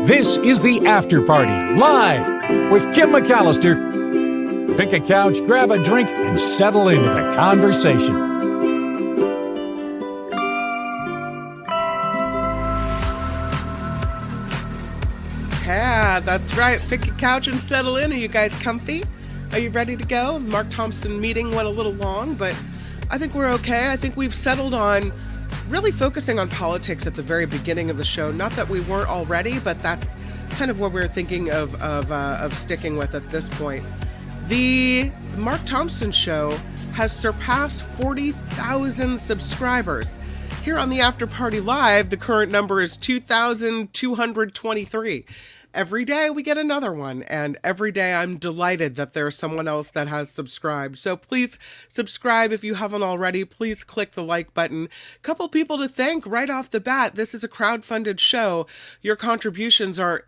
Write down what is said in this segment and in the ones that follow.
This is the After Party, live with Kim McAllister. Pick a couch, grab a drink, and settle into the conversation. Yeah, that's right. Pick a couch and settle in. Are you guys comfy? Are you ready to go? Mark Thompson meeting went a little long, but I think we're okay. I think we've settled on really focusing on politics at the very beginning of the show. Not that we weren't already, but that's kind of what we're thinking of sticking with at this point. The Mark Thompson Show has surpassed 40,000 subscribers. Here on the After Party Live, the current number is 2,223. Every day we get another one, and every day I'm delighted that there's someone else that has subscribed. So please subscribe if you haven't already. Please click the like button. Couple people to thank right off the bat. This is a crowd-funded show. Your contributions are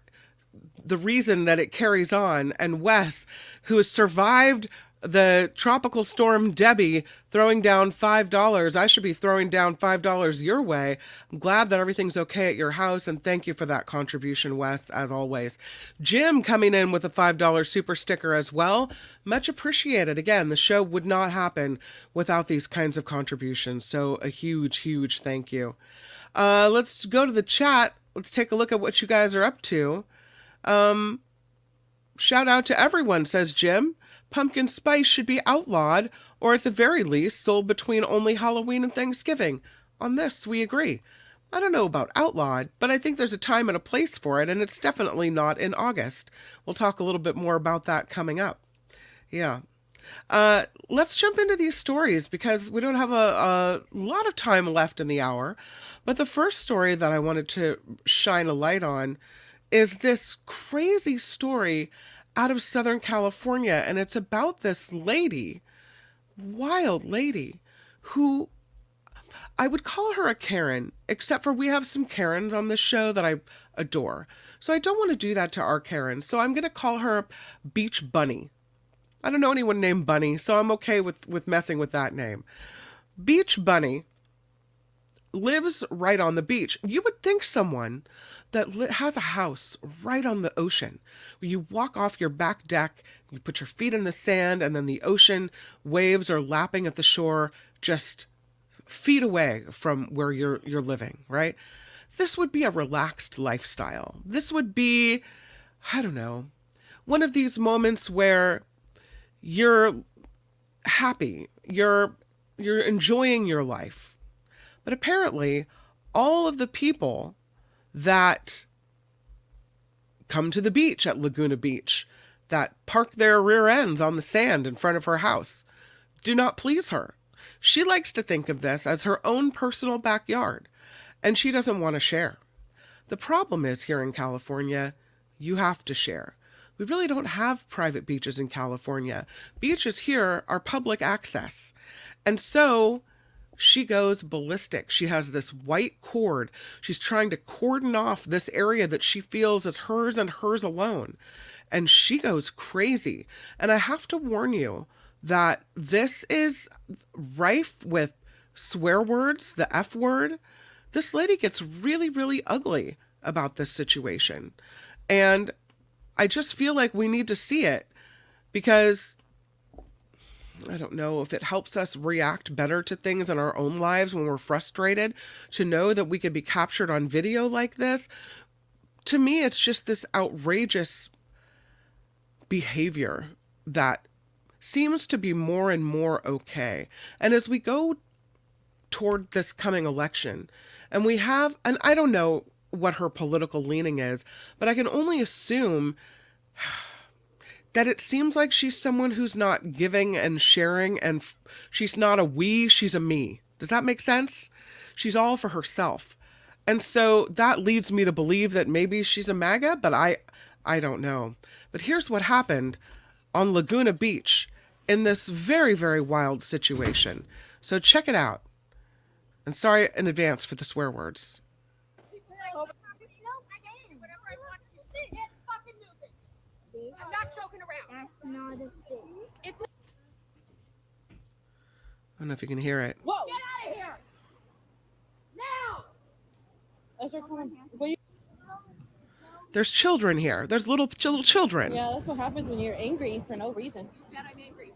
the reason that it carries on. And Wes, who has survived the tropical storm Debbie, throwing down $5. I should be throwing down $5 your way. I'm glad that everything's okay at your house, and thank you for that contribution, Wes, as always. Jim coming in with a $5 super sticker as well. Much appreciated. Again, the show would not happen without these kinds of contributions, so a huge, huge thank you. Let's go to the chat. Let's take a look at what you guys are up to. Shout out to everyone, says Jim. Pumpkin spice should be outlawed, or at the very least, sold between only Halloween and Thanksgiving. On this, we agree. I don't know about outlawed, but I think there's a time and a place for it, and it's definitely not in August. We'll talk a little bit more about that coming up. Yeah. Let's jump into these stories because we don't have a lot of time left in the hour. But the first story that I wanted to shine a light on is this crazy story out of Southern California, and it's about this lady, wild lady, who I would call her a Karen, except for we have some Karens on this show that I adore. So I don't want to do that to our Karens, so I'm going to call her Beach Bunny. I don't know anyone named Bunny, so I'm okay with messing with that name. Beach Bunny lives right on the beach. You would think someone that has a house right on the ocean, where you walk off your back deck, you put your feet in the sand, and then the ocean waves are lapping at the shore just feet away from where you're living, right? This would be a relaxed lifestyle. This would be, I don't know, one of these moments where you're happy, you're enjoying your life. But apparently, all of the people that come to the beach at Laguna Beach, that park their rear ends on the sand in front of her house, do not please her. She likes to think of this as her own personal backyard, and she doesn't want to share. The problem is here in California, you have to share. We really don't have private beaches in California. Beaches here are public access. And so she goes ballistic. She has this white cord. She's trying to cordon off this area that she feels is hers and hers alone. And she goes crazy. And I have to warn you that this is rife with swear words, the F word. This lady gets really, really ugly about this situation. And I just feel like we need to see it because I don't know if it helps us react better to things in our own lives when we're frustrated, to know that we could be captured on video like this. To me, it's just this outrageous behavior that seems to be more and more okay. And as we go toward this coming election, and we have, and I don't know what her political leaning is, but I can only assume that it seems like she's someone who's not giving and sharing, and she's not a we, she's a me. Does that make sense? She's all for herself. And so that leads me to believe that maybe she's a MAGA, but I don't know. But here's what happened on Laguna Beach in this very, very wild situation. So check it out. And sorry in advance for the swear words. I'm not joking around. That's not a thing. It's. I don't know if you can hear it. Whoa! Get out of here! Now! As you're coming, will you? There's children here. There's little children. Yeah, that's what happens when you're angry for no reason. Bet I'm angry.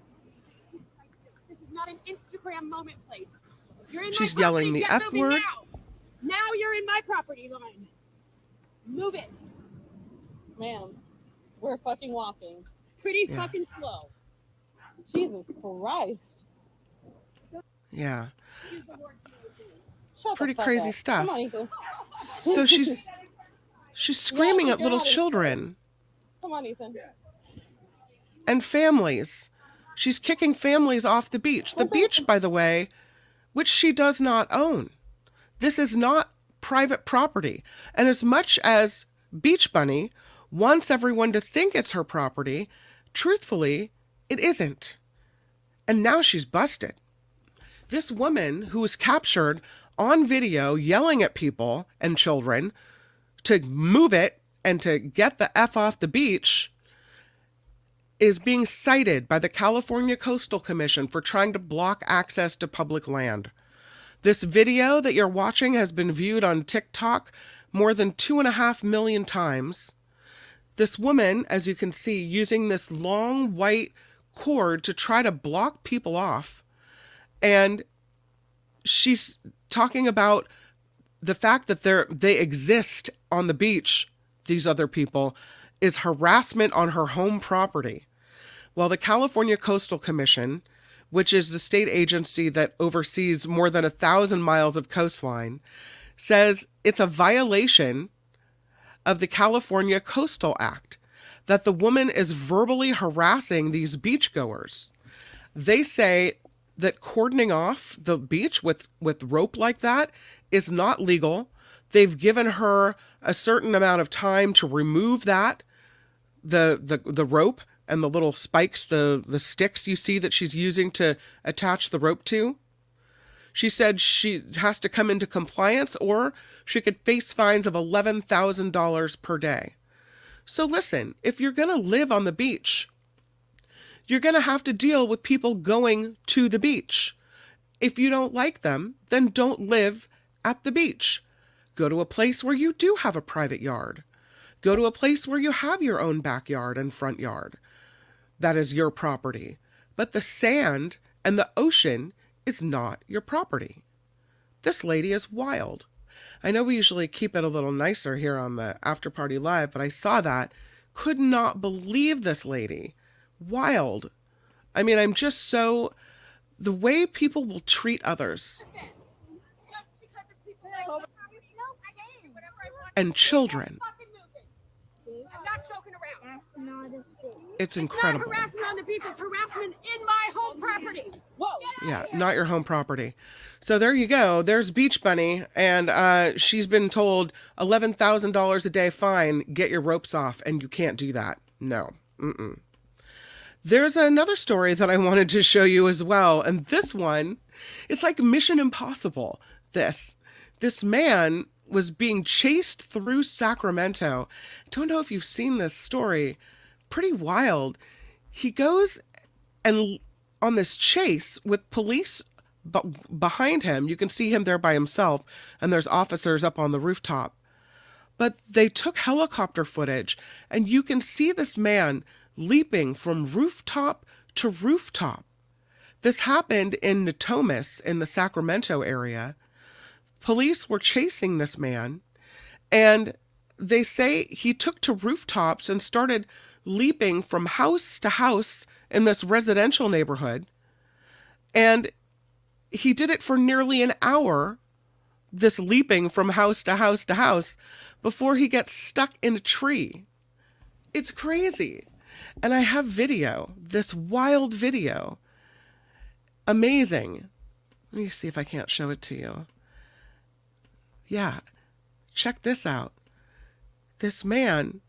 This is not an Instagram moment place. You're in She's my property. yelling the Get F moving word. Now you're in my property line. Move it. Ma'am, we're fucking walking. Pretty Yeah. fucking slow. Jesus Christ. Yeah. Use the word POV. Shut Pretty the fuck crazy up. stuff. Come on, Ethan. So she's screaming Yeah, at little get out of here. children Come on, Ethan. and families. She's kicking families off the beach. The beach, by the way, which she does not own. This is not private property. And as much as Beach Bunny wants everyone to think it's her property, truthfully, it isn't. And now she's busted. This woman who was captured on video yelling at people and children to move it and to get the F off the beach is being cited by the California Coastal Commission for trying to block access to public land. This video that you're watching has been viewed on TikTok more than 2.5 million times. This woman, as you can see, using this long white cord to try to block people off. And she's talking about the fact that they exist on the beach, these other people, is harassment on her home property. Well, the California Coastal Commission, which is the state agency that oversees more than 1,000 miles of coastline, says it's a violation of the California Coastal Act that the woman is verbally harassing these beachgoers. They say that cordoning off the beach with rope like that is not legal. They've given her a certain amount of time to remove that, the rope and the little spikes, the sticks you see that she's using to attach the rope to. She said she has to come into compliance or she could face fines of $11,000 per day. So listen, if you're going to live on the beach, you're going to have to deal with people going to the beach. If you don't like them, then don't live at the beach. Go to a place where you do have a private yard. Go to a place where you have your own backyard and front yard. That is your property. But the sand and the ocean is not your property. This lady is wild. I know we usually keep it a little nicer here on the After Party Live, but I saw that. Could not believe this lady. Wild. I mean, I'm just so... The way people will treat others. And children. I'm not joking around. It's It's incredible. not harassment on the beach, it's harassment in my home property. Whoa. Yeah, not your home property. So there you go. There's Beach Bunny, and she's been told $11,000 a day fine, get your ropes off, and you can't do that. No. Mm-mm. There's another story that I wanted to show you as well, and this one, it's like Mission Impossible. This man was being chased through Sacramento. Don't know if you've seen this story. Pretty wild. He goes and on this chase with police behind him. You can see him there by himself, and there's officers up on the rooftop. But they took helicopter footage, and you can see this man leaping from rooftop to rooftop. This happened in Natomas in the Sacramento area. Police were chasing this man, and they say he took to rooftops and started leaping from house to house in this residential neighborhood. And he did it for nearly an hour, this leaping from house to house to house, before he gets stuck in a tree. It's crazy. And I have video, this wild video. Amazing. Let me see if I can't show it to you. Yeah, check this out. This man,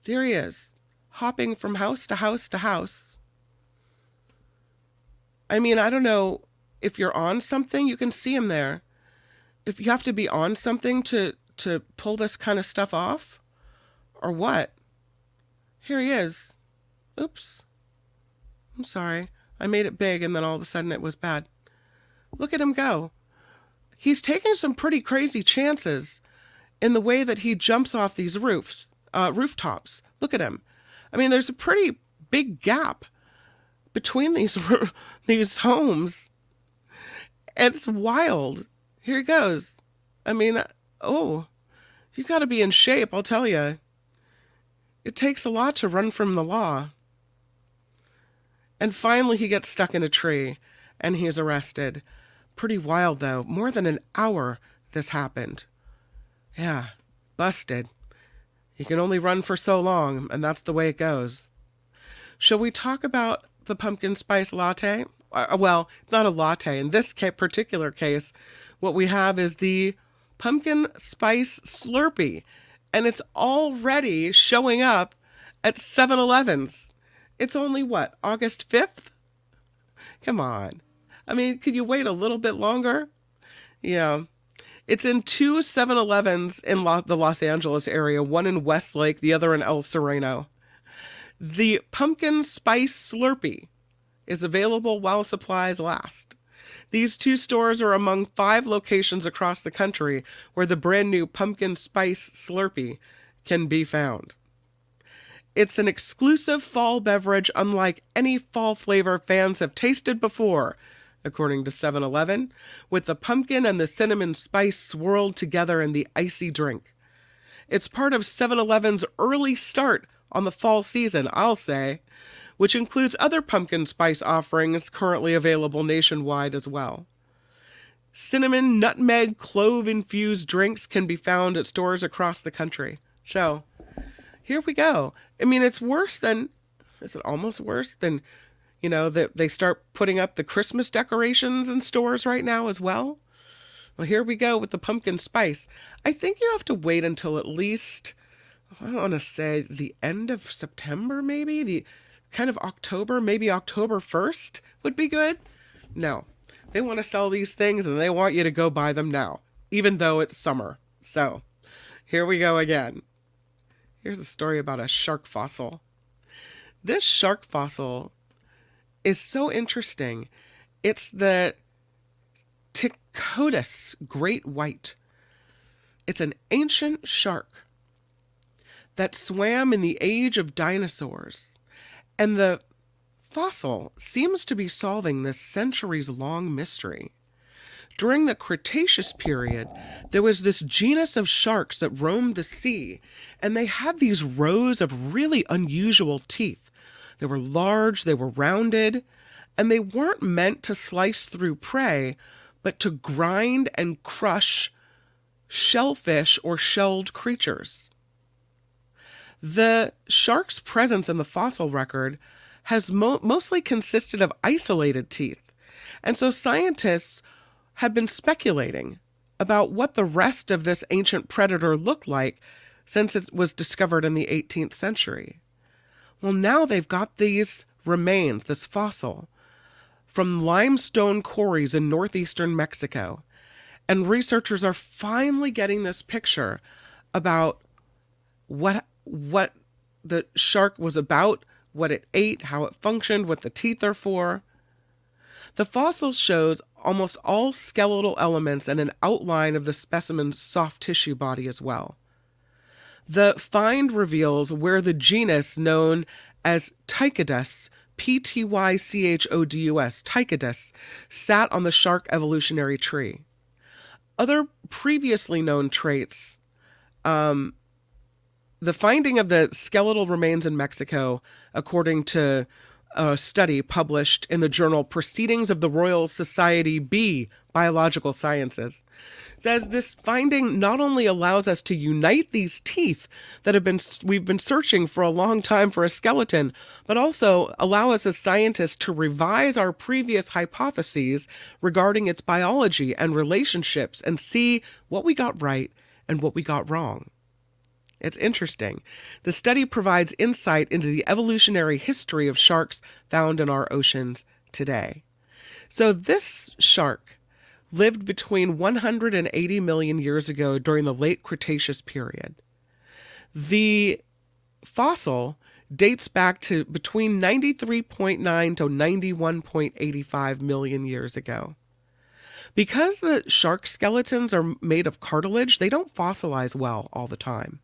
there he is, hopping from house to house to house. I mean, I don't know if you're on something, you can see him there. If you have to be on something to pull this kind of stuff off, or what? Here he is. Oops. I'm sorry. I made it big and then all of a sudden it was bad. Look at him go. He's taking some pretty crazy chances in the way that he jumps off these rooftops. Look at him. I mean, there's a pretty big gap between these homes. It's wild. Here he goes. I mean, you've got to be in shape, I'll tell you. It takes a lot to run from the law. And finally he gets stuck in a tree and he is arrested. Pretty wild, though. More than an hour this happened. Yeah, busted. You can only run for so long, and that's the way it goes. Shall we talk about the pumpkin spice latte? Well, it's not a latte. In this particular case, what we have is the pumpkin spice Slurpee, and it's already showing up at 7-Elevens. It's only, August 5th? Come on. I mean, could you wait a little bit longer? Yeah. It's in 2 7-Elevens in the Los Angeles area, one in Westlake, the other in El Sereno. The pumpkin spice Slurpee is available while supplies last. These 2 stores are among 5 locations across the country where the brand new pumpkin spice Slurpee can be found. It's an exclusive fall beverage unlike any fall flavor fans have tasted before, according to 7-Eleven, with the pumpkin and the cinnamon spice swirled together in the icy drink. It's part of 7-Eleven's early start on the fall season, I'll say, which includes other pumpkin spice offerings currently available nationwide as well. Cinnamon, nutmeg, clove-infused drinks can be found at stores across the country. So, here we go. I mean, is it almost worse than, that they start putting up the Christmas decorations in stores right now as well? Well, here we go with the pumpkin spice. I think you have to wait until at least, I want to say the end of September, maybe? The kind of October, maybe October 1st would be good. No, they want to sell these things and they want you to go buy them now, even though it's summer. So, here we go again. Here's a story about a shark fossil. This shark fossil is so interesting. It's the Ticotus great white. It's an ancient shark that swam in the age of dinosaurs. And the fossil seems to be solving this centuries-long mystery. During the Cretaceous period, there was this genus of sharks that roamed the sea, and they had these rows of really unusual teeth. They were large, they were rounded, and they weren't meant to slice through prey, but to grind and crush shellfish or shelled creatures. The shark's presence in the fossil record has mostly consisted of isolated teeth, and so scientists had been speculating about what the rest of this ancient predator looked like since it was discovered in the 18th century. Well, now they've got these remains, this fossil, from limestone quarries in northeastern Mexico, and researchers are finally getting this picture about what the shark was about, what it ate, how it functioned, what the teeth are for. The fossil shows almost all skeletal elements and an outline of the specimen's soft tissue body as well. The find reveals where the genus known as Tychodus, Ptychodus, Tychodus, sat on the shark evolutionary tree. Other previously known traits, the finding of the skeletal remains in Mexico, according to a study published in the journal Proceedings of the Royal Society B, Biological Sciences, says this finding not only allows us to unite these teeth that we've been searching for a long time for a skeleton, but also allow us as scientists to revise our previous hypotheses regarding its biology and relationships and see what we got right and what we got wrong. It's interesting. The study provides insight into the evolutionary history of sharks found in our oceans today. So this shark lived between 180 million years ago during the late Cretaceous period. The fossil dates back to between 93.9 to 91.85 million years ago. Because the shark skeletons are made of cartilage, they don't fossilize well all the time.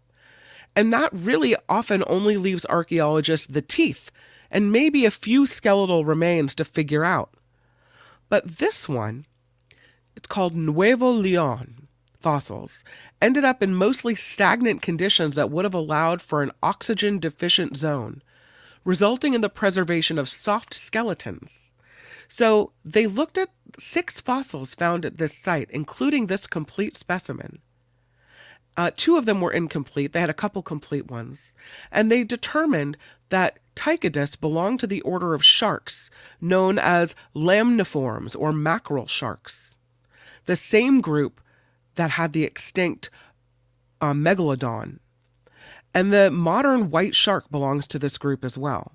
And that really often only leaves archaeologists the teeth and maybe a few skeletal remains to figure out. But this one, it's called Nuevo Leon fossils, ended up in mostly stagnant conditions that would have allowed for an oxygen-deficient zone, resulting in the preservation of soft skeletons. So they looked at 6 fossils found at this site, including this complete specimen. 2 of them were incomplete. They had a couple complete ones. And they determined that Tychidus belonged to the order of sharks, known as lamniforms or mackerel sharks, the same group that had the extinct megalodon. And the modern white shark belongs to this group as well.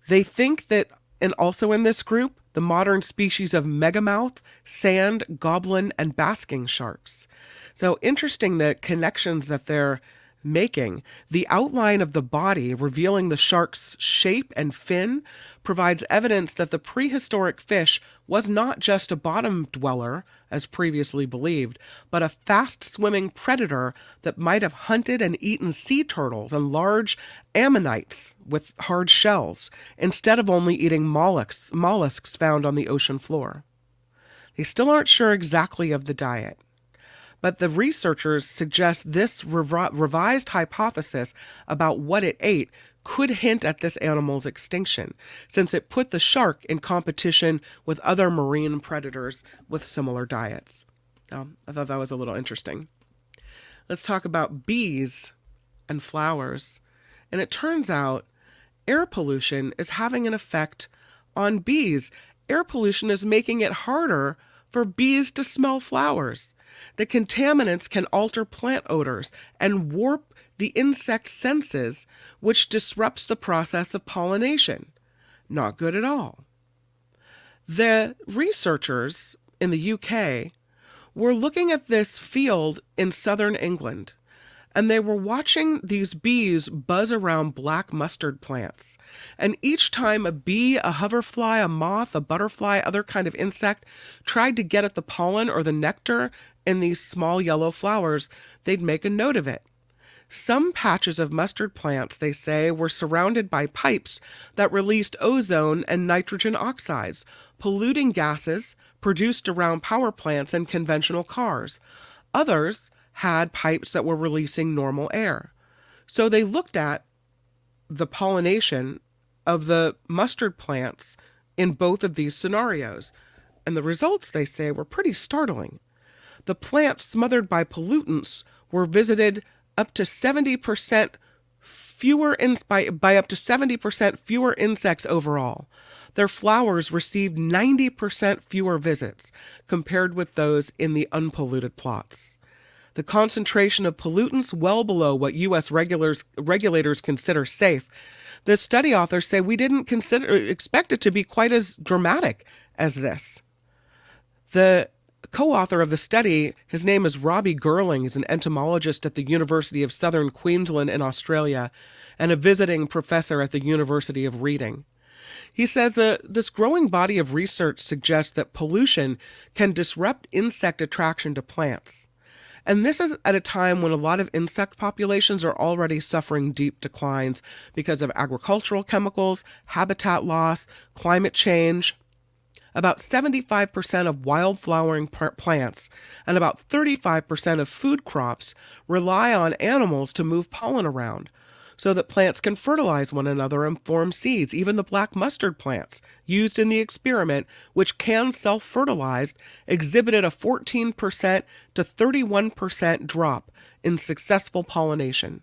They think that, and also in this group, the modern species of megamouth, sand, goblin, and basking sharks. So interesting the connections that they're making. The outline of the body revealing the shark's shape and fin provides evidence that the prehistoric fish was not just a bottom dweller, as previously believed, but a fast-swimming predator that might have hunted and eaten sea turtles and large ammonites with hard shells, instead of only eating mollusks found on the ocean floor. They still aren't sure exactly of the diet. But the researchers suggest this revised hypothesis about what it ate could hint at this animal's extinction, since it put the shark in competition with other marine predators with similar diets. So I thought that was a little interesting. Let's talk about bees and flowers. And it turns out air pollution is having an effect on bees. Air pollution is making it harder for bees to smell flowers. The contaminants can alter plant odors and warp the insect senses, which disrupts the process of pollination. Not good at all. The researchers in the UK were looking at this field in southern England, and they were watching these bees buzz around black mustard plants. And each time a bee, a hoverfly, a moth, a butterfly, other kind of insect tried to get at the pollen or the nectar in these small yellow flowers, they'd make a note of it. Some patches of mustard plants, they say, were surrounded by pipes that released ozone and nitrogen oxides, polluting gases produced around power plants and conventional cars. Others had pipes that were releasing normal air. So they looked at the pollination of the mustard plants in both of these scenarios. And the results, they say, were pretty startling. The plants smothered by pollutants were visited up to 70% fewer by up to 70% fewer insects overall. Their flowers received 90% fewer visits compared with those in the unpolluted plots. The concentration of pollutants well below what U.S. regulators consider safe. The study authors say we didn't expect it to be quite as dramatic as this. The co-author of the study, his name is Robbie Girling. He's an entomologist at the University of Southern Queensland in Australia and a visiting professor at the University of Reading. He says that this growing body of research suggests that pollution can disrupt insect attraction to plants. And this is at a time when a lot of insect populations are already suffering deep declines because of agricultural chemicals, habitat loss, climate change. About 75% of wild-flowering plants and about 35% of food crops rely on animals to move pollen around so that plants can fertilize one another and form seeds. Even the black mustard plants used in the experiment, which can self-fertilize, exhibited a 14% to 31% drop in successful pollination.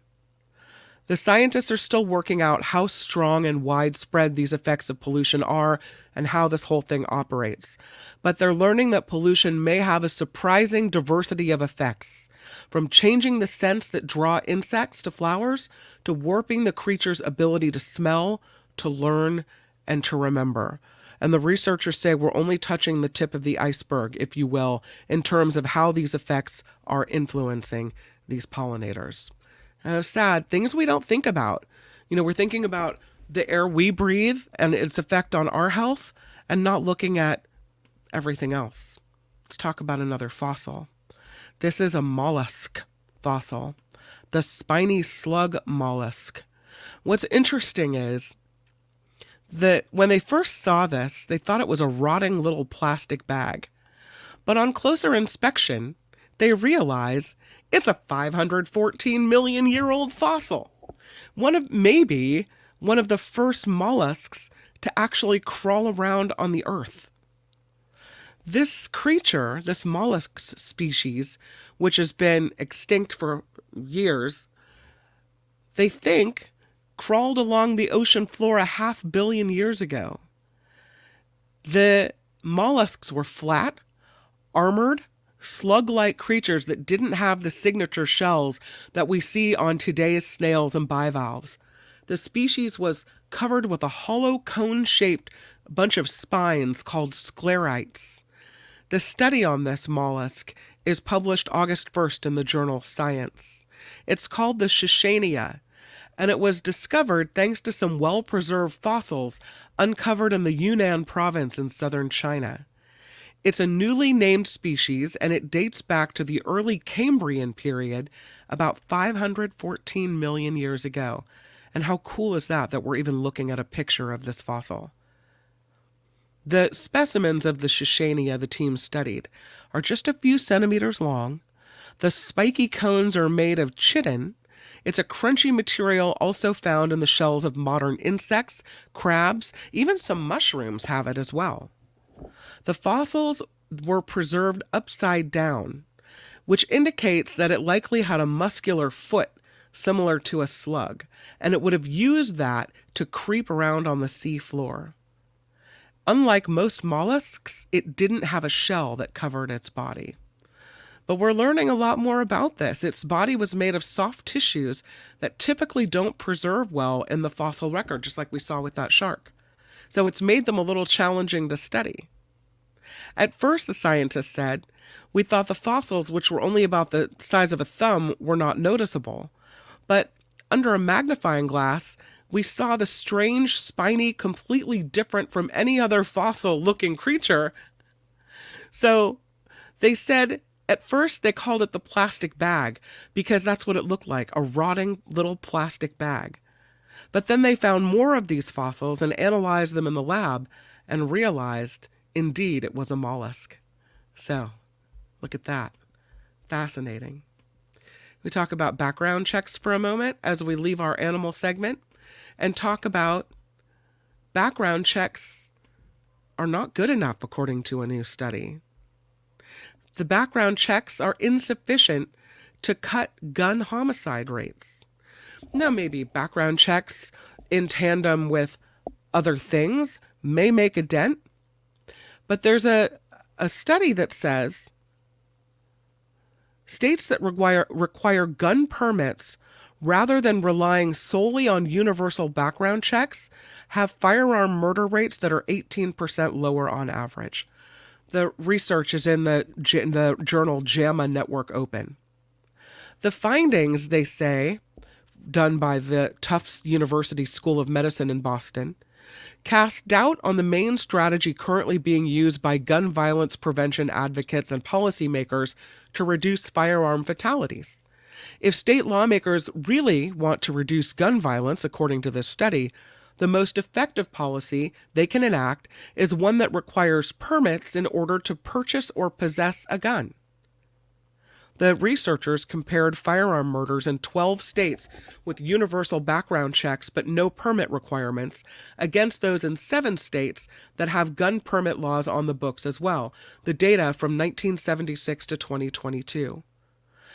The scientists are still working out how strong and widespread these effects of pollution are and how this whole thing operates. But they're learning that pollution may have a surprising diversity of effects, from changing the scents that draw insects to flowers to warping the creature's ability to smell, to learn, and to remember. And the researchers say we're only touching the tip of the iceberg, if you will, in terms of how these effects are influencing these pollinators. And it's sad, things we don't think about. We're thinking about the air we breathe and its effect on our health and not looking at everything else. Let's talk about another fossil. This is a mollusk fossil, the spiny slug mollusk. What's interesting is that when they first saw this, they thought it was a rotting little plastic bag. But on closer inspection, they realize it's a 514 million year old fossil. Maybe one of the first mollusks to actually crawl around on the earth. This creature, this mollusk species, which has been extinct for years, they think crawled along the ocean floor 500 million years ago. The mollusks were flat, armored, slug-like creatures that didn't have the signature shells that we see on today's snails and bivalves. The species was covered with a hollow cone-shaped bunch of spines called sclerites. The study on this mollusk is published August 1st in the journal Science. It's called the Shishania, and it was discovered thanks to some well-preserved fossils uncovered in the Yunnan province in southern China. It's a newly named species, and it dates back to the early Cambrian period, about 514 million years ago. And how cool is that we're even looking at a picture of this fossil? The specimens of the Shishania the team studied are just a few centimeters long. The spiky cones are made of chitin. It's a crunchy material also found in the shells of modern insects, crabs, even some mushrooms have it as well. The fossils were preserved upside down, which indicates that it likely had a muscular foot similar to a slug, and it would have used that to creep around on the sea floor. Unlike most mollusks, it didn't have a shell that covered its body. But we're learning a lot more about this. Its body was made of soft tissues that typically don't preserve well in the fossil record, just like we saw with that shark. So it's made them a little challenging to study. At first, the scientists said, we thought the fossils, which were only about the size of a thumb, were not noticeable. But under a magnifying glass, we saw the strange, spiny, completely different from any other fossil-looking creature. So they said, at first they called it the plastic bag because that's what it looked like, a rotting little plastic bag. But then they found more of these fossils and analyzed them in the lab and realized, indeed, it was a mollusk. So, look at that. Fascinating. We talk about background checks for a moment as we leave our animal segment and talk about background checks are not good enough according to a new study. The background checks are insufficient to cut gun homicide rates. Now, maybe background checks in tandem with other things may make a dent, but there's a study that says states that require gun permits rather than relying solely on universal background checks have firearm murder rates that are 18% lower on average. The research is in the journal JAMA Network Open. The findings, they say, done by the Tufts University School of Medicine in Boston, cast doubt on the main strategy currently being used by gun violence prevention advocates and policymakers to reduce firearm fatalities. If state lawmakers really want to reduce gun violence, according to this study, the most effective policy they can enact is one that requires permits in order to purchase or possess a gun. The researchers compared firearm murders in 12 states with universal background checks but no permit requirements against those in 7 states that have gun permit laws on the books as well, the data from 1976 to 2022.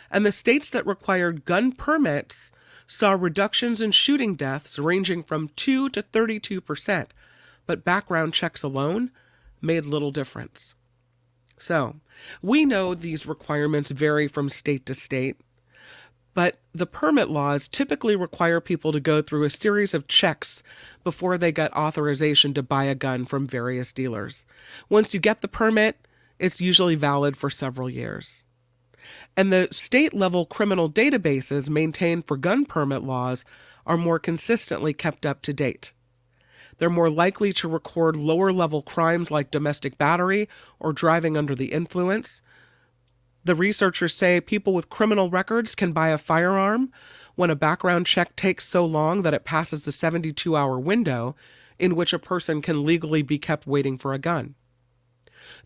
And the states that required gun permits saw reductions in shooting deaths ranging from 2 to 32%, but background checks alone made little difference. So, we know these requirements vary from state to state, but the permit laws typically require people to go through a series of checks before they get authorization to buy a gun from various dealers. Once you get the permit, it's usually valid for several years. And the state-level criminal databases maintained for gun permit laws are more consistently kept up to date. They're more likely to record lower level crimes like domestic battery or driving under the influence. The researchers say people with criminal records can buy a firearm when a background check takes so long that it passes the 72-hour window in which a person can legally be kept waiting for a gun.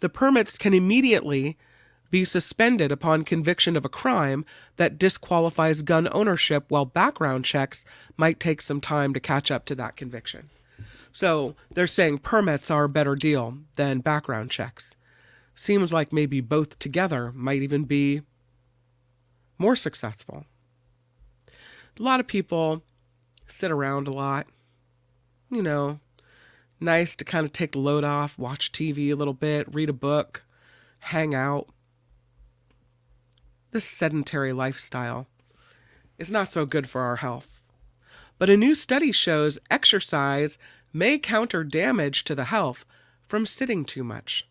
The permits can immediately be suspended upon conviction of a crime that disqualifies gun ownership, while background checks might take some time to catch up to that conviction. So they're saying permits are a better deal than background checks. Seems like maybe both together might even be more successful. A lot of people sit around a lot. You know, nice to kind of take the load off, watch TV a little bit, read a book, hang out. This sedentary lifestyle is not so good for our health. But a new study shows exercise may counter damage to the health from sitting too much.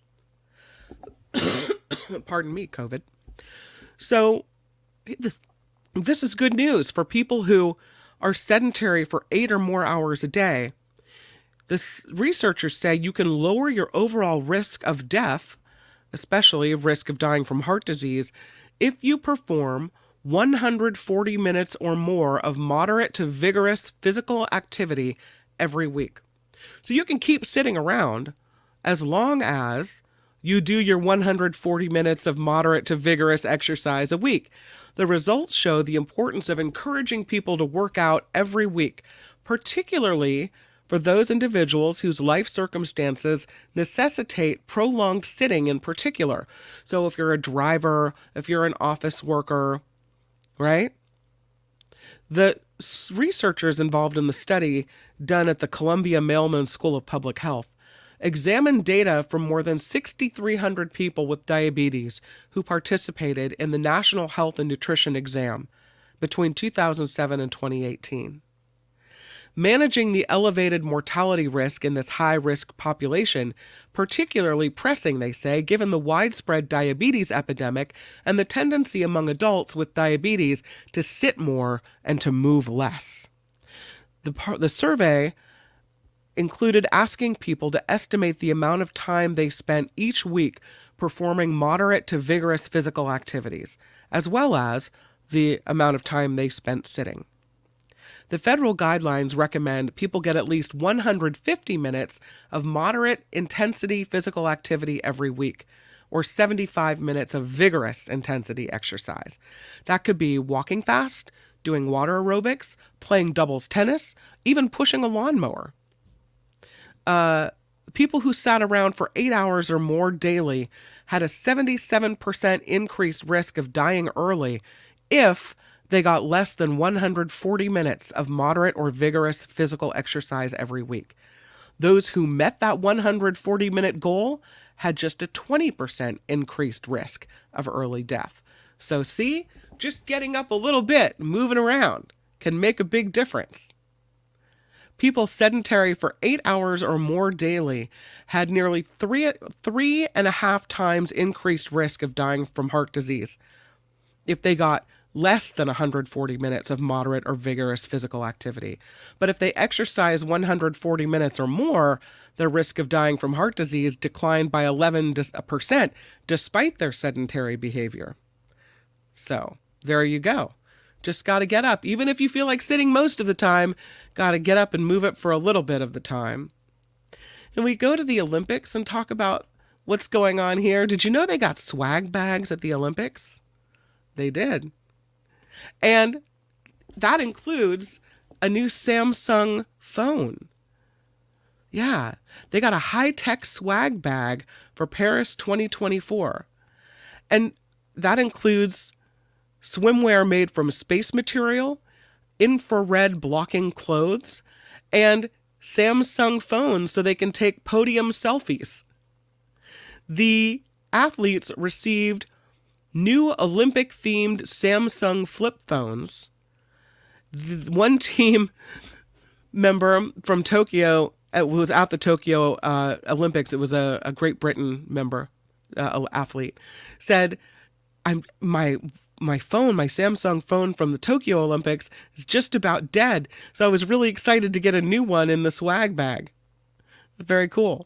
Pardon me, COVID. So this is good news for people who are sedentary for 8 or more hours a day. The researchers say you can lower your overall risk of death, especially risk of dying from heart disease, if you perform 140 minutes or more of moderate to vigorous physical activity every week. So you can keep sitting around as long as you do your 140 minutes of moderate to vigorous exercise a week. The results show the importance of encouraging people to work out every week, particularly for those individuals whose life circumstances necessitate prolonged sitting in particular. So if you're a driver, if you're an office worker, right? The researchers involved in the study done at the Columbia Mailman School of Public Health examined data from more than 6,300 people with diabetes who participated in the National Health and Nutrition Exam between 2007 and 2018. Managing the elevated mortality risk in this high-risk population, particularly pressing, they say, given the widespread diabetes epidemic and the tendency among adults with diabetes to sit more and to move less. The survey included asking people to estimate the amount of time they spent each week performing moderate to vigorous physical activities, as well as the amount of time they spent sitting. The federal guidelines recommend people get at least 150 minutes of moderate intensity physical activity every week, or 75 minutes of vigorous intensity exercise. That could be walking fast, doing water aerobics, playing doubles tennis, even pushing a lawnmower. People who sat around for 8 hours or more daily had a 77% increased risk of dying early if they got less than 140 minutes of moderate or vigorous physical exercise every week. Those who met that 140-minute goal had just a 20% increased risk of early death. So see, just getting up a little bit, moving around, can make a big difference. People sedentary for 8 hours or more daily had nearly 3.5 times increased risk of dying from heart disease if they got less than 140 minutes of moderate or vigorous physical activity. But if they exercise 140 minutes or more, their risk of dying from heart disease declined by 11% despite their sedentary behavior. So there you go. Just got to get up. Even if you feel like sitting most of the time, got to get up and move it for a little bit of the time. And we go to the Olympics and talk about what's going on here. Did you know they got swag bags at the Olympics? They did. And that includes a new Samsung phone. Yeah, they got a high-tech swag bag for Paris 2024. And that includes swimwear made from space material, infrared blocking clothes, and Samsung phones so they can take podium selfies. The athletes received new Olympic-themed Samsung flip phones. One team member from Tokyo, it was at the Tokyo Olympics, it was a Great Britain member, athlete, said, my phone, my Samsung phone from the Tokyo Olympics is just about dead. So I was really excited to get a new one in the swag bag. Very cool.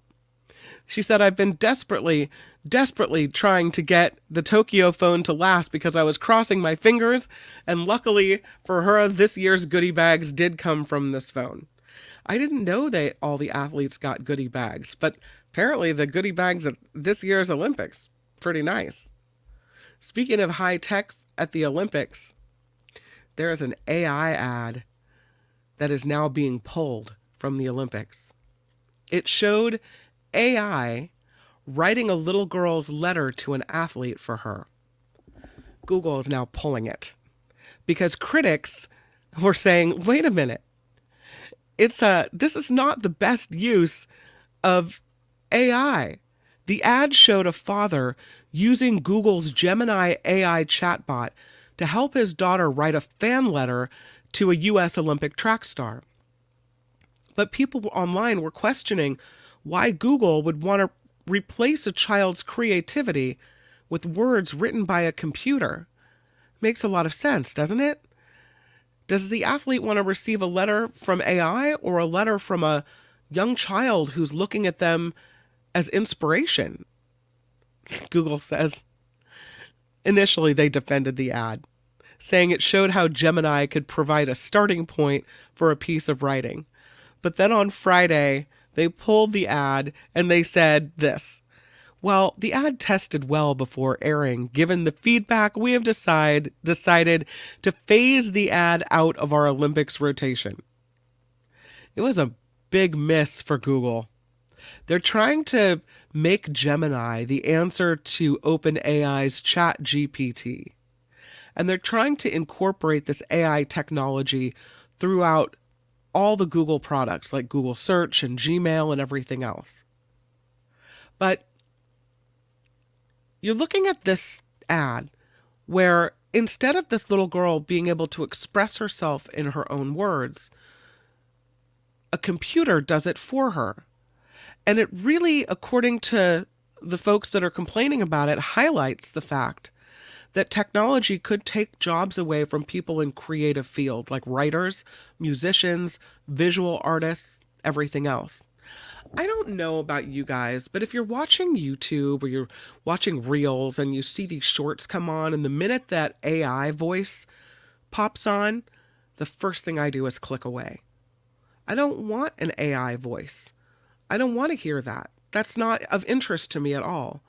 She said, I've been desperately trying to get the Tokyo phone to last because I was crossing my fingers. And luckily for her, this year's goodie bags did come from this phone. I didn't know that all the athletes got goodie bags, but apparently the goodie bags at this year's Olympics, pretty nice. Speaking of high tech at the Olympics, there is an AI ad that is now being pulled from the Olympics. It showed AI writing a little girl's letter to an athlete for her. Google is now pulling it because critics were saying, wait a minute, this is not the best use of AI. The ad showed a father using Google's Gemini AI chatbot to help his daughter write a fan letter to a U.S. Olympic track star. But people online were questioning why Google would want to replace a child's creativity with words written by a computer. Makes a lot of sense, doesn't it? Does the athlete want to receive a letter from AI or a letter from a young child who's looking at them as inspiration? Google says. Initially, they defended the ad, saying it showed how Gemini could provide a starting point for a piece of writing. But then on Friday, they pulled the ad and they said this. Well, the ad tested well before airing. Given the feedback, we have decided to phase the ad out of our Olympics rotation. It was a big miss for Google. They're trying to make Gemini the answer to OpenAI's ChatGPT. And they're trying to incorporate this AI technology throughout all the Google products like Google Search and Gmail and everything else. But you're looking at this ad where instead of this little girl being able to express herself in her own words, a computer does it for her. And it really, according to the folks that are complaining about it, highlights the fact that technology could take jobs away from people in creative fields like writers, musicians, visual artists, everything else. I don't know about you guys, but if you're watching YouTube or you're watching Reels and you see these shorts come on, and the minute that AI voice pops on, the first thing I do is click away. I don't want an AI voice. I don't want to hear that. That's not of interest to me at all.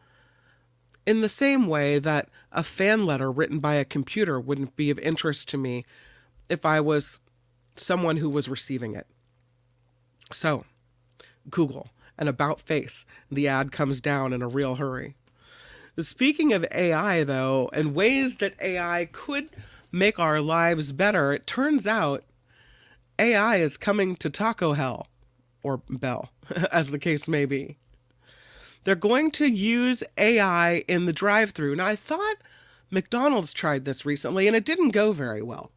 In the same way that a fan letter written by a computer wouldn't be of interest to me if I was someone who was receiving it. So, Google, and about face, the ad comes down in a real hurry. Speaking of AI, though, and ways that AI could make our lives better, it turns out AI is coming to Taco Hell, or Bell, as the case may be. They're going to use AI in the drive-thru. Now, I thought McDonald's tried this recently, and it didn't go very well.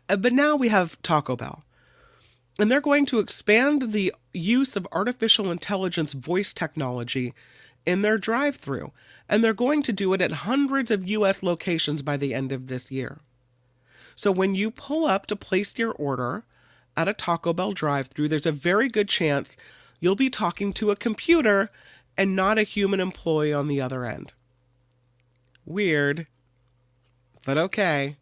But now we have Taco Bell. And they're going to expand the use of artificial intelligence voice technology in their drive-thru. And they're going to do it at hundreds of U.S. locations by the end of this year. So when you pull up to place your order at a Taco Bell drive-thru, there's a very good chance you'll be talking to a computer and not a human employee on the other end. Weird, but okay.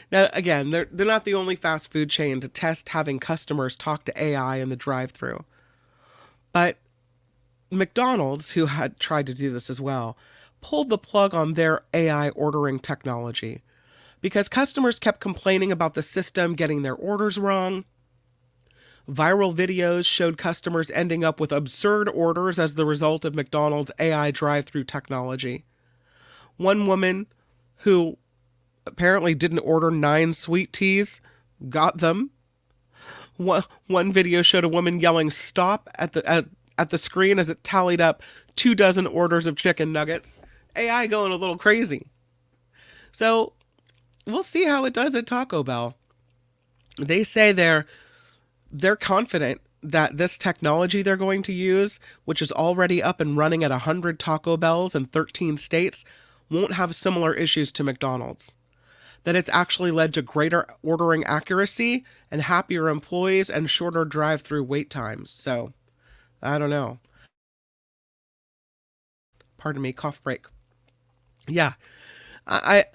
Now, again, they're not the only fast food chain to test having customers talk to AI in the drive-thru. But McDonald's, who had tried to do this as well, pulled the plug on their AI ordering technology because customers kept complaining about the system getting their orders wrong. Viral videos showed customers ending up with absurd orders as the result of McDonald's AI drive-thru technology. One woman who apparently didn't order 9 sweet teas got them. One video showed a woman yelling "stop" at the screen as it tallied up 24 orders of chicken nuggets. AI going a little crazy. So we'll see how it does at Taco Bell. They say they're confident that this technology they're going to use, which is already up and running at 100 Taco Bells in 13 states, won't have similar issues to McDonald's. that it's actually led to greater ordering accuracy and happier employees and shorter drive-through wait times. So, I don't know. Pardon me, cough break. Yeah, I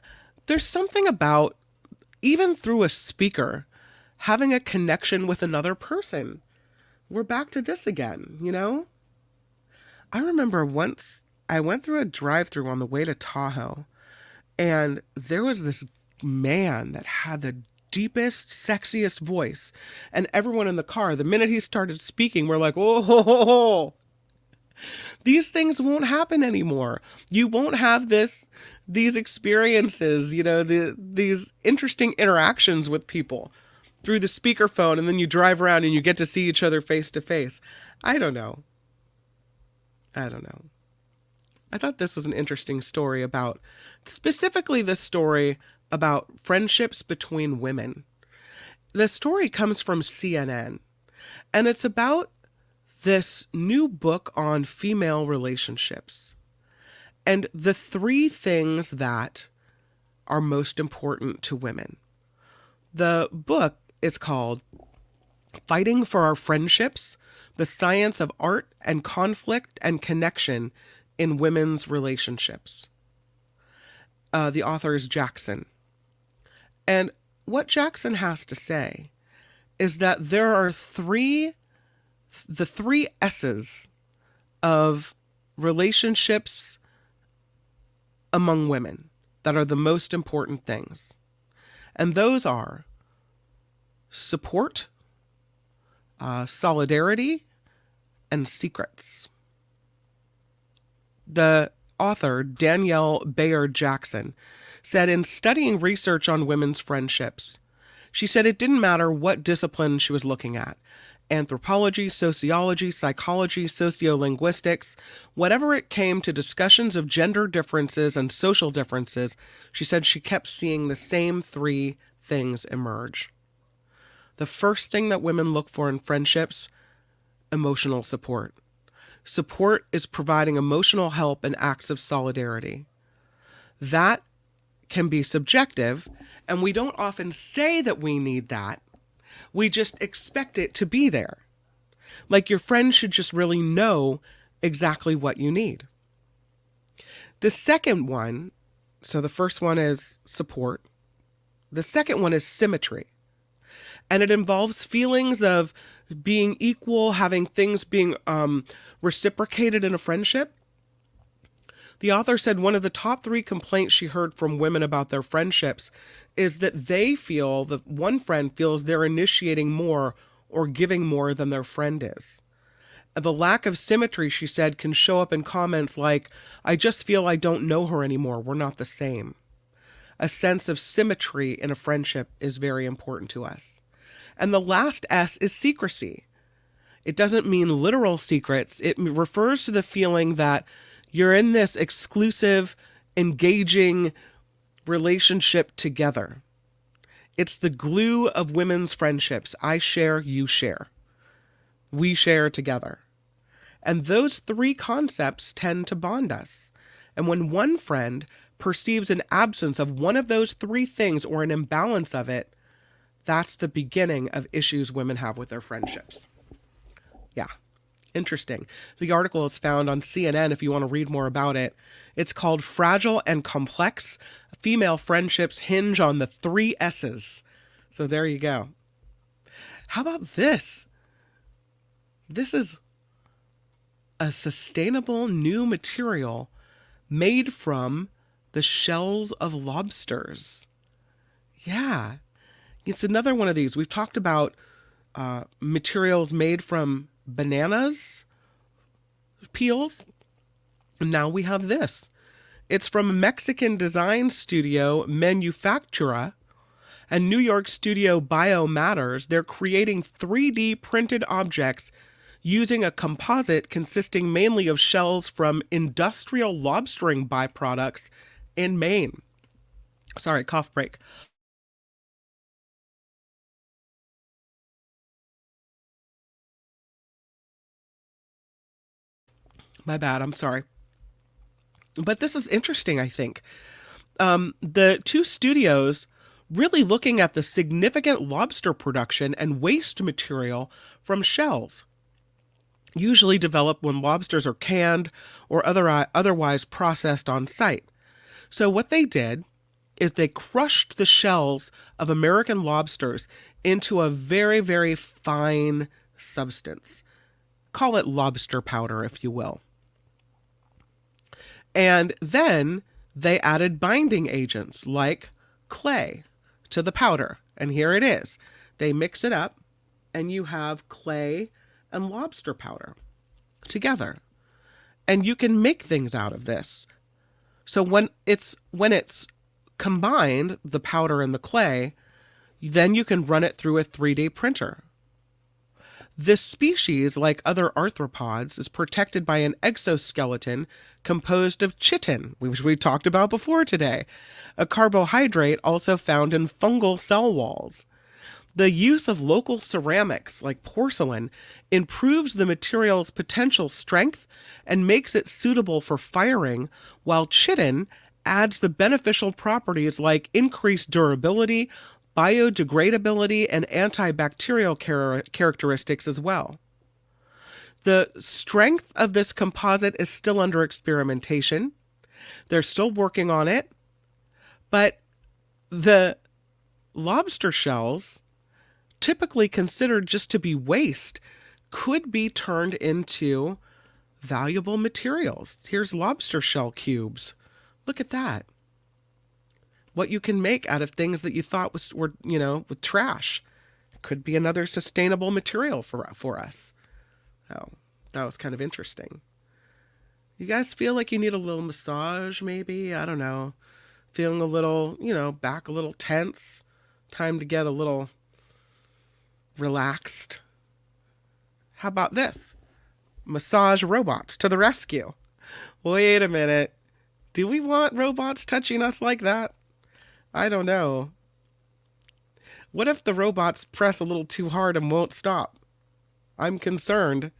there's something about, even through a speaker, having a connection with another person. We're back to this again, you know? I remember once I went through a drive-through on the way to Tahoe, and there was this man that had the deepest, sexiest voice. And everyone in the car, the minute he started speaking, we're like, oh, ho, ho, ho. These things won't happen anymore. You won't have these experiences, these interesting interactions with people through the speakerphone, and then you drive around and you get to see each other face to face. I don't know. I thought this was an interesting story about, specifically this story about friendships between women. The story comes from CNN, and it's about this new book on female relationships and the 3 things that are most important to women. The book is called Fighting for Our Friendships: The Science of Art and Conflict and Connection in Women's Relationships. The author is Jackson. And what Jackson has to say is that there are the 3 S's of relationships among women that are the most important things. And those are support, solidarity, and secrets. The author, Danielle Bayard Jackson, said in studying research on women's friendships, she said it didn't matter what discipline she was looking at: anthropology, sociology, psychology, sociolinguistics, whatever it came to discussions of gender differences and social differences, she said she kept seeing the same 3 things emerge. The first thing that women look for in friendships: emotional support. Support is providing emotional help and acts of solidarity. That can be subjective, and we don't often say that we need that. We just expect it to be there. Like your friend should just really know exactly what you need. The second one, so the first one is support. The second one is symmetry. And it involves feelings of being equal, having things being reciprocated in a friendship. The author said one of the top 3 complaints she heard from women about their friendships is that they feel that one friend feels they're initiating more or giving more than their friend is. And the lack of symmetry, she said, can show up in comments like, I just feel I don't know her anymore. We're not the same. A sense of symmetry in a friendship is very important to us. And the last S is secrecy. It doesn't mean literal secrets. It refers to the feeling that you're in this exclusive, engaging relationship together. It's the glue of women's friendships. I share, you share. We share together. And those 3 concepts tend to bond us. And when one friend perceives an absence of one of those 3 things or an imbalance of it, that's the beginning of issues women have with their friendships. Yeah. Interesting. The article is found on CNN if you want to read more about it. It's called Fragile and Complex: Female Friendships Hinge on the 3 S's. So there you go. How about this? This is a sustainable new material made from the shells of lobsters. Yeah. It's another one of these. We've talked about materials made from bananas peels. And now we have this. It's from Mexican design studio Manufactura and New York studio Biomatters. They're creating 3D printed objects using a composite consisting mainly of shells from industrial lobstering byproducts in Maine. Sorry, cough break. My bad, I'm sorry. But this is interesting, I think. The 2 studios really looking at the significant lobster production and waste material from shells, usually developed when lobsters are canned or otherwise processed on site. So what they did is they crushed the shells of American lobsters into a very, very fine substance. Call it lobster powder, if you will. And then they added binding agents like clay to the powder. And here it is. They mix it up and you have clay and lobster powder together. And you can make things out of this. So when it's combined, the powder and the clay, then you can run it through a 3D printer. This species, like other arthropods, is protected by an exoskeleton composed of chitin, which we talked about before today, a carbohydrate also found in fungal cell walls. The use of local ceramics, like porcelain, improves the material's potential strength and makes it suitable for firing, while chitin adds the beneficial properties like increased durability, biodegradability, and antibacterial characteristics as well. The strength of this composite is still under experimentation. They're still working on it, but the lobster shells, typically considered just to be waste, could be turned into valuable materials. Here's lobster shell cubes. Look at that. What you can make out of things that you thought were with trash. Could be another sustainable material for us. Oh, that was kind of interesting. You guys feel like you need a little massage, maybe? I don't know. Feeling a little, back a little tense. Time to get a little relaxed. How about this? Massage robots to the rescue. Wait a minute. Do we want robots touching us like that? I don't know. What if the robots press a little too hard and won't stop? I'm concerned.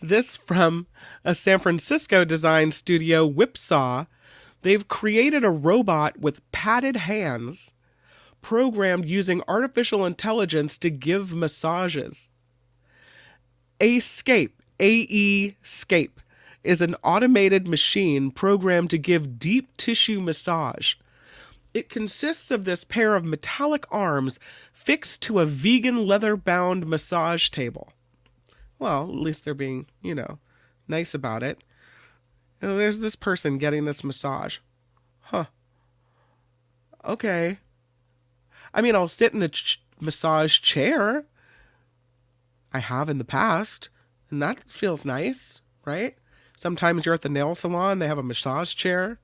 This from a San Francisco design studio, Whipsaw. They've created a robot with padded hands, programmed using artificial intelligence to give massages. AEscape, AEscape, is an automated machine programmed to give deep tissue massage. It consists of this pair of metallic arms fixed to a vegan leather-bound massage table. Well, at least they're being, nice about it. There's this person getting this massage. Huh. Okay. I mean, I'll sit in a massage chair. I have in the past, and that feels nice, right? Sometimes you're at the nail salon, they have a massage chair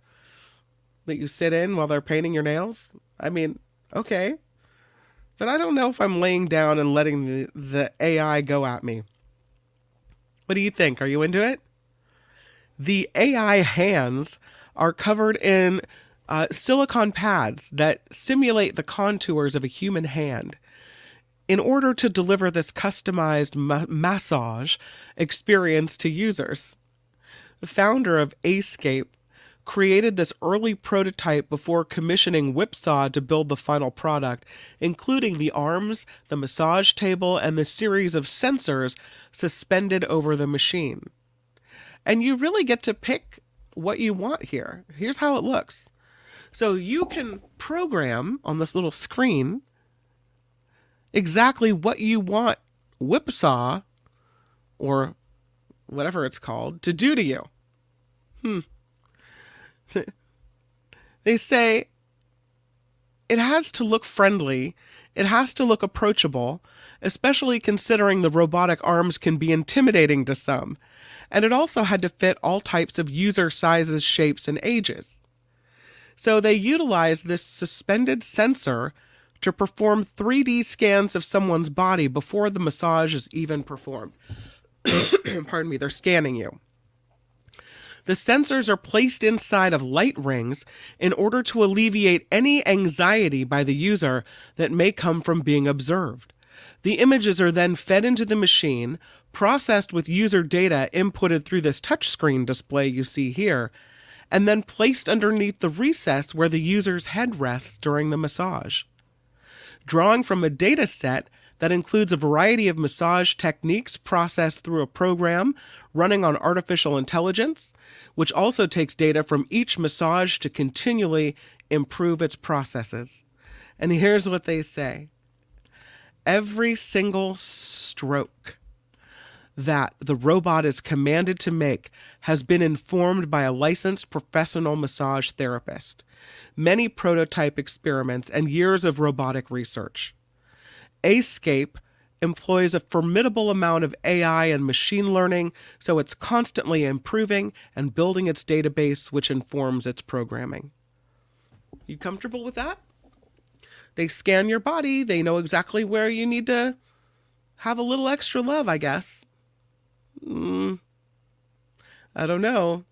that you sit in while they're painting your nails. I mean, okay. But I don't know if I'm laying down and letting the AI go at me. What do you think? Are you into it? The AI hands are covered in silicone pads that simulate the contours of a human hand in order to deliver this customized massage experience to users. The founder of AEscape created this early prototype before commissioning Whipsaw to build the final product, including the arms, the massage table, and the series of sensors suspended over the machine. And you really get to pick what you want here. Here's how it looks. So you can program on this little screen exactly what you want Whipsaw, or whatever it's called, to do to you. They say it has to look friendly, it has to look approachable, especially considering the robotic arms can be intimidating to some, and it also had to fit all types of user sizes, shapes, and ages. So they utilized this suspended sensor to perform 3D scans of someone's body before the massage is even performed. Pardon me, they're scanning you. The sensors are placed inside of light rings in order to alleviate any anxiety by the user that may come from being observed. The images are then fed into the machine, processed with user data inputted through this touchscreen display you see here, and then placed underneath the recess where the user's head rests during the massage. drawing from a data set that includes a variety of massage techniques processed through a program running on artificial intelligence, which also takes data from each massage to continually improve its processes. And here's what they say. Every single stroke that the robot is commanded to make has been informed by a licensed professional massage therapist, many prototype experiments, and years of robotic research. Ascape employs a formidable amount of AI and machine learning, so it's constantly improving and building its database, which informs its programming. You comfortable with that? They scan your body. They know exactly where you need to have a little extra love, I guess. I don't know.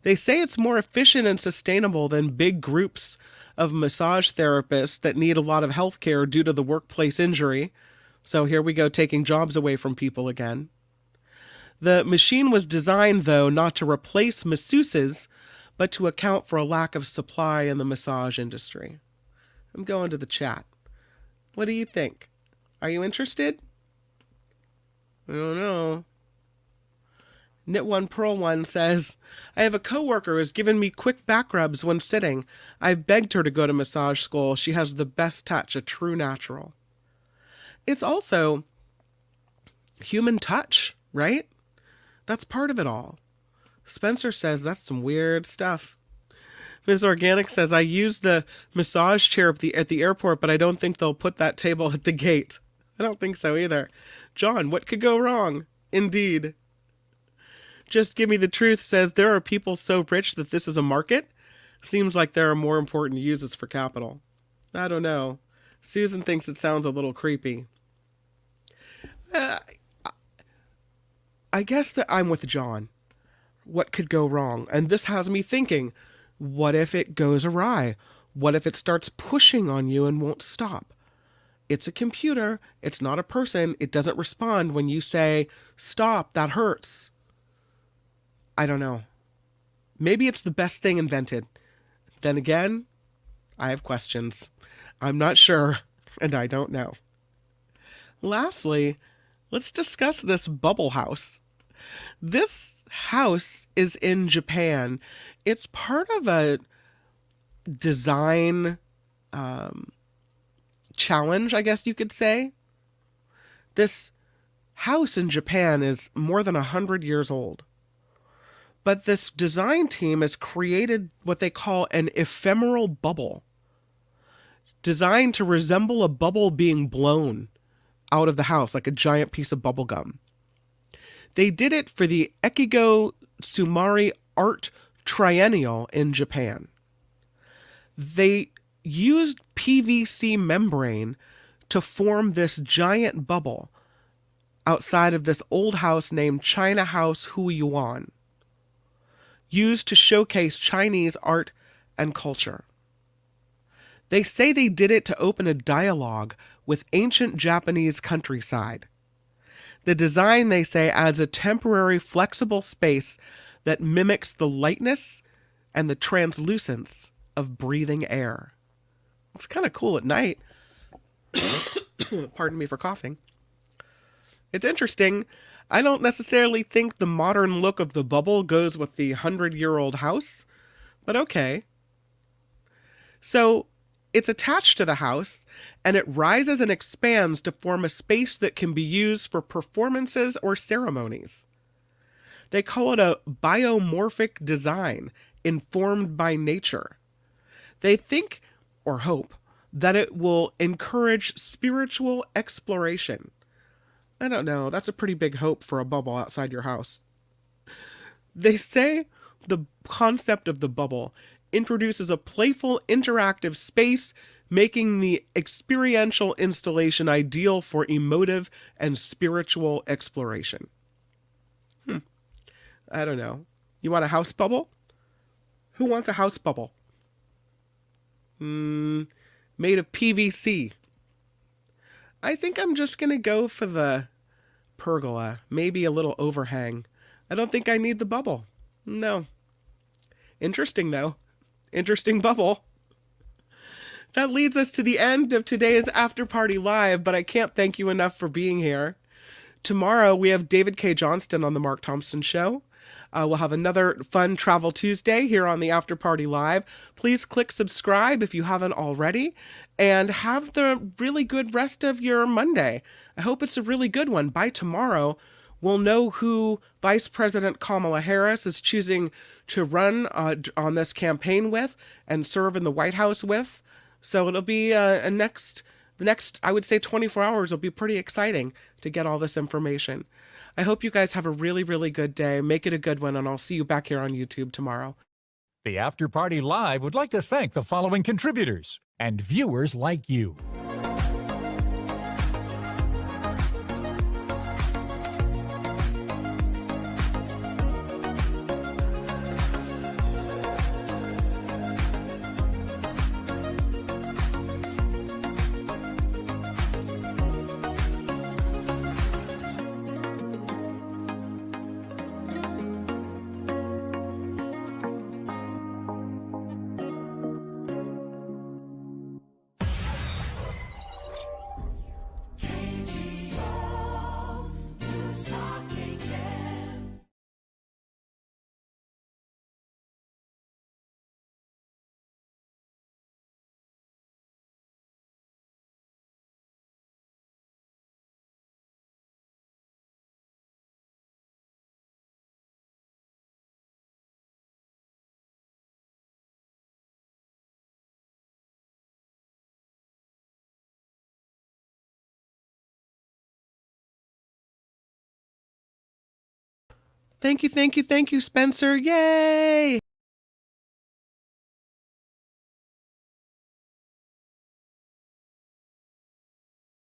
They say it's more efficient and sustainable than big groups of massage therapists that need a lot of health care due to the workplace injury. So here we go, taking jobs away from people again. The machine was designed, though, not to replace masseuses, but to account for a lack of supply in the massage industry. I'm going to the chat. What do you think? Are you interested? I don't know. Knit One Pearl One says, I have a coworker who's given me quick back rubs when sitting. I've begged her to go to massage school. She has the best touch, a true natural. It's also human touch, right? That's part of it all. Spencer says that's some weird stuff. Ms. Organic says, I used the massage chair at the airport, but I don't think they'll put that table at the gate. I don't think so either. John, what could go wrong? Indeed. Just Give Me the Truth says, there are people so rich that this is a market. Seems like there are more important uses for capital. I don't know. Susan thinks it sounds a little creepy. I guess that I'm with John. What could go wrong? And this has me thinking, what if it goes awry? What if it starts pushing on you and won't stop? It's a computer. It's not a person. It doesn't respond when you say, stop, that hurts. I don't know. Maybe it's the best thing invented. Then again, I have questions. I'm not sure, and I don't know. Lastly, let's discuss this bubble house. This house is in Japan. It's part of a design challenge, I guess you could say. This house in Japan is more than 100 years old. But this design team has created what they call an ephemeral bubble, designed to resemble a bubble being blown out of the house, like a giant piece of bubble gum. They did it for the Ekigo Sumari Art Triennial in Japan. They used PVC membrane to form this giant bubble outside of this old house named China House Huiyuan, used to showcase Chinese art and culture. They say they did it to open a dialogue with ancient Japanese countryside. The design, they say, adds a temporary flexible space that mimics the lightness and the translucence of breathing air. It's kind of cool at night. Pardon me for coughing. It's interesting. I don't necessarily think the modern look of the bubble goes with the 100-year-old house, but okay. So it's attached to the house, and it rises and expands to form a space that can be used for performances or ceremonies. They call it a biomorphic design informed by nature. They think, or hope, that it will encourage spiritual exploration. I don't know. That's a pretty big hope for a bubble outside your house. They say the concept of the bubble introduces a playful, interactive space, making the experiential installation ideal for emotive and spiritual exploration. I don't know. You want a house bubble? Who wants a house bubble? Made of PVC. I think I'm just going to go for the pergola. Maybe a little overhang. I don't think I need the bubble. No. Interesting, though. Interesting bubble. That leads us to the end of today's After Party Live, but I can't thank you enough for being here. Tomorrow, we have David K. Johnston on The Mark Thompson Show. We'll have another fun Travel Tuesday here on the After Party Live. Please click subscribe if you haven't already, and have the really good rest of your Monday. I hope it's a really good one. By tomorrow, we'll know who Vice President Kamala Harris is choosing to run on this campaign with and serve in the White House with. So it'll be the next, I would say 24 hours will be pretty exciting to get all this information. I hope you guys have a really, really good day. Make it a good one, and I'll see you back here on YouTube tomorrow. The After Party Live would like to thank the following contributors and viewers like you. Thank you, Spencer. Yay!